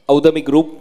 औदमी group.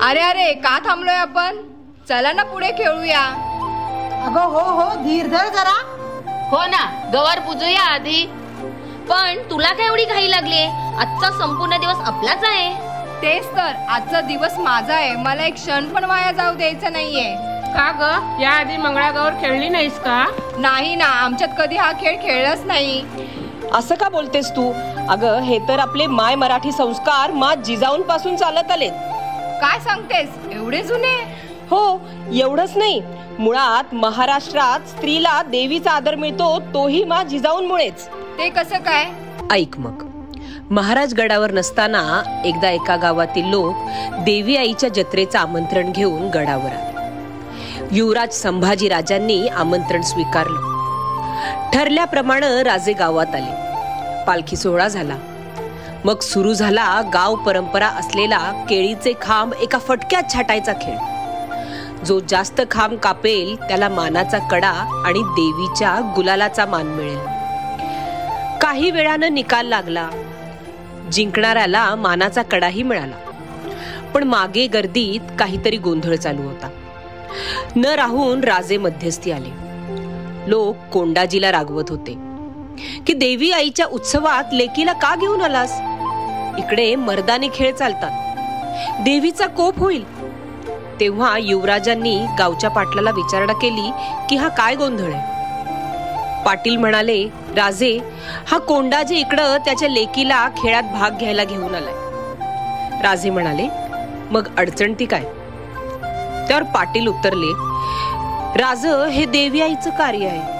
अरे अरे का थांबलोय आपण? चला ना पुढे खेळूया. अगं हो हो धीर धर जरा. हो ना, गवार पूजूया आधी. पण तुला काय एवढी घाई लागली? आजचा संपूर्ण दिवस आपलाच आहे. तेच तर, आजचा दिवस माझा आहे. मला एक क्षण पण वाया जाऊ द्यायचा नाहीये. का ग, याआधी मंगळागौर खेळली नाहीस का? नाही ना, आमच्यात कधी हा खेळ खेळलाच नाही. असं का बोलतेस तू? अगं हे तर आपले माय मराठी संस्कार मा जिजाऊंपासून चालत आलेत. काय सांगतेस, एवढे जुने? हो, एवढंच नाही, मुळात महाराष्ट्रात स्त्रीला देवीचा आदर मिळतो तोही मा जिजाऊंमुळेच. ते कसं काय? ऐक मग, महाराजगडावर नसताना एकदा एका गावातील लोक देवी आईच्या जत्रेचं आमंत्रण घेऊन गडावर आले. युवराज संभाजी राजांनी आमंत्रण स्वीकारलं. ठरल्याप्रमाणे राजे गावात आले. पालखी सोहळा झाला. मग सुरू झाला गाव परंपरा असलेला केळीचे खांब एका फटक्यात छाटायचा खेळ. जो जास्त खांब कापेल त्याला मानाचा कडा आणि देवीच्या गुलालाचा मान मिळेल. काही वेळानं निकाल लागला. जिंकणाऱ्याला मानाचा कडाही मिळाला. पण मागे गर्दीत काहीतरी गोंधळ चालू होता. न राहून राजे मध्यस्थी आले. लोक कोंडाजीला रागवत होते की देवी आईच्या उत्सवात लेकीला का घेऊन आलास? इकडे मर्दानी खेळ चालतात, देवीचा कोप होईल. तेव्हा युवराजांनी गावच्या पाटलाला विचारणा केली की हा काय गोंधळ आहे? पाटील म्हणाले, राजे, हा कोंडाजी इकडं त्याच्या लेकीला खेळात भाग घ्यायला घेऊन आलाय. राजे म्हणाले, मग अडचण ती काय? त्यावर पाटील उत्तरले, राज, हे देवी आईचं कार्य आहे.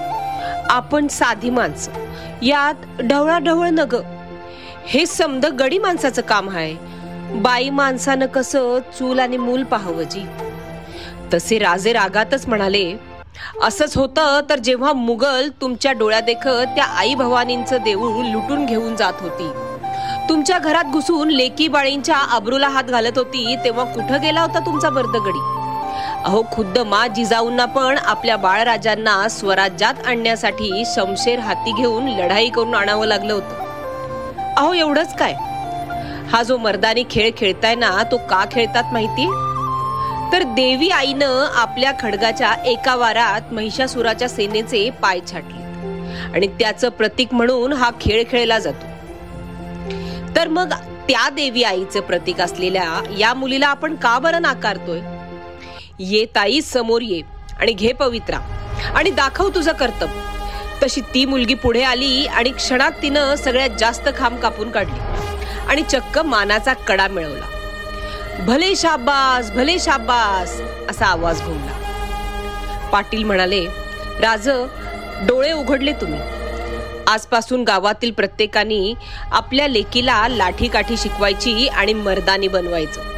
आपण साधी माणसं, यात ढवळाढवळ नग. हे समद गडी माणसाचं काम आहे. बाई माणसानं कसं चूल आणि मूल पाहावं जी. तसे राजे रागातच म्हणाले, असंच होतं तर जेव्हा मुघल तुमच्या डोळ्यादेखत त्या आई भवानींचं देऊळ लुटून घेऊन जात होती, तुमच्या घरात घुसून लेकी बाळींच्या अब्रूला हात घालत होती, तेव्हा कुठं गेला होता तुमचा बर्दगडी? अहो, खुद्द मा जिजाऊंना पण आपल्या बाळराजांना स्वराज्यात आणण्यासाठी शमशेर हाती घेऊन लढाई करून आणावं लागलं होतं. अहो, एवढंच काय, हा जो मर्दानी खेळ खेळताय ना, तो का खेळतात माहिती? तर देवी आईनं आपल्या खडगाच्या एका वारात महिषासुराच्या सेनेचे पाय छाटले आणि त्याचं प्रतीक म्हणून हा खेळ खेळला जातो. तर मग त्या देवी आईचं प्रतीक असलेल्या या मुलीला आपण का बरं नाकारतोय? ये ताई, समोर ये आणि घे पवित्रा आणि दाखव तुझं कर्तव्य. तशी ती मुलगी पुढे आली आणि क्षणात तिनं सगळ्यात जास्त खांब कापून काढली आणि चक्क मानाचा कडा मिळवला. भले शाबास, भले शाबास असा आवाज घुमला. पाटील म्हणाले, राज, डोळे उघडले तुम्ही. आजपासून गावातील प्रत्येकाने आपल्या लेकीला लाठीकाठी शिकवायची आणि मर्दानी बनवायचं.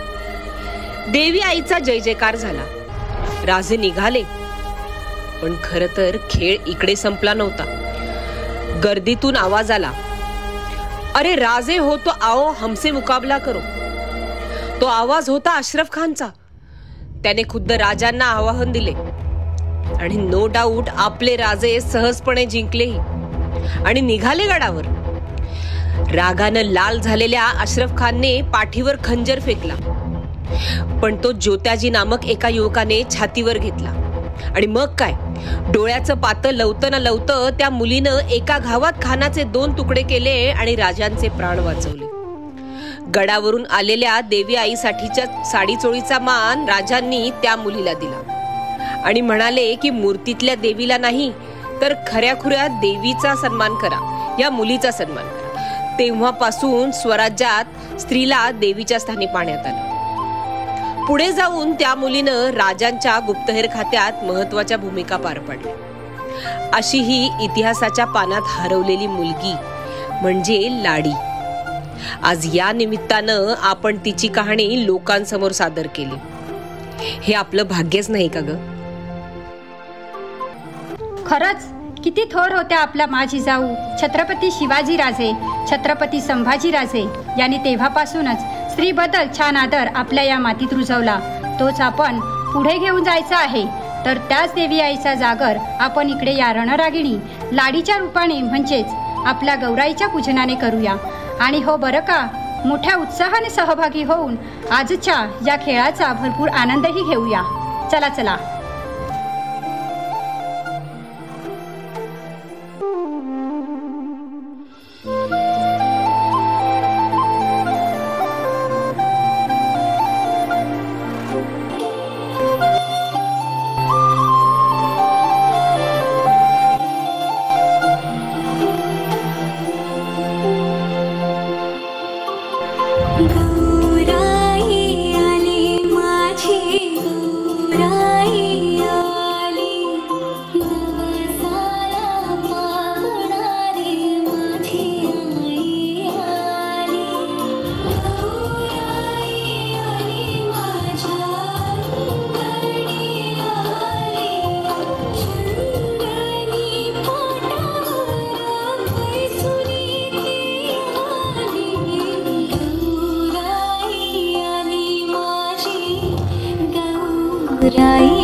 देवी आईचा जय जयकार झाला. राजे निघाले. पण खर तर खेळ इकडे संपला नव्हता. गर्दीतून आवाज आला, अरे राजे हो तो आओ, हमसे मुकाबला करो. तो आवाज होता अशरफ खानचा. त्याने खुद्द राजांना आवाहन दिले आणि नो डाऊट आपले राजे सहजपणे जिंकलेही आणि निघाले गडावर. रागानं लाल झालेल्या अशरफ खानने पाठीवर खंजर फेकला. पण तो ज्योत्याजी नामक एका युवकाने छातीवर घेतला आणि मग काय, डोळ्याचं पातं लवतं ना लवतं त्या मुलीनं एका घावात खानाचे 2 तुकडे केले आणि राजांचे प्राण वाचवले. गडावरून आलेल्या देवी आईसाठीच्या साडी चोळीचा मान राजांनी त्या मुलीला दिला आणि म्हणाले की मूर्तीतल्या देवीला नाही तर खऱ्याखुऱ्या देवीचा सन्मान करा, या मुलीचा सन्मान करा. तेव्हापासून स्वराज्यात स्त्रीला देवीच्या स्थानी पाहण्यात आलं. पुढे जाऊन त्या मुलीनं राजांच्या गुप्तहेर खात्यात महत्वाच्या भूमिका पार पाडल्या. अशी ही इतिहासाच्या पानात हरवलेली मुलगी म्हणजे लाडी. आज या निमित्तानं आपण तिची कहाणी लोकांसमोर सादर केली. हे आपलं भाग्यच नाही का ग? खरंच किती थोर होत्या आपल्या मा जिजाऊ छत्रपती शिवाजी राजे, छत्रपती संभाजी राजे यांनी तेव्हापासूनच स्त्रीबद्दल छान आदर आपल्या या मातीत रुजवला. तोच आपण पुढे घेऊन जायचा आहे. तर त्याच देवी आईचा जागर आपण इकडे या रणरागिणी लाडीच्या रूपाने म्हणजेच आपल्या गौराईच्या पूजनाने करूया. आणि हो बरं का, मोठ्या उत्साहाने सहभागी होऊन आजच्या या खेळाचा भरपूर आनंदही घेऊया. चला चला. मथुराई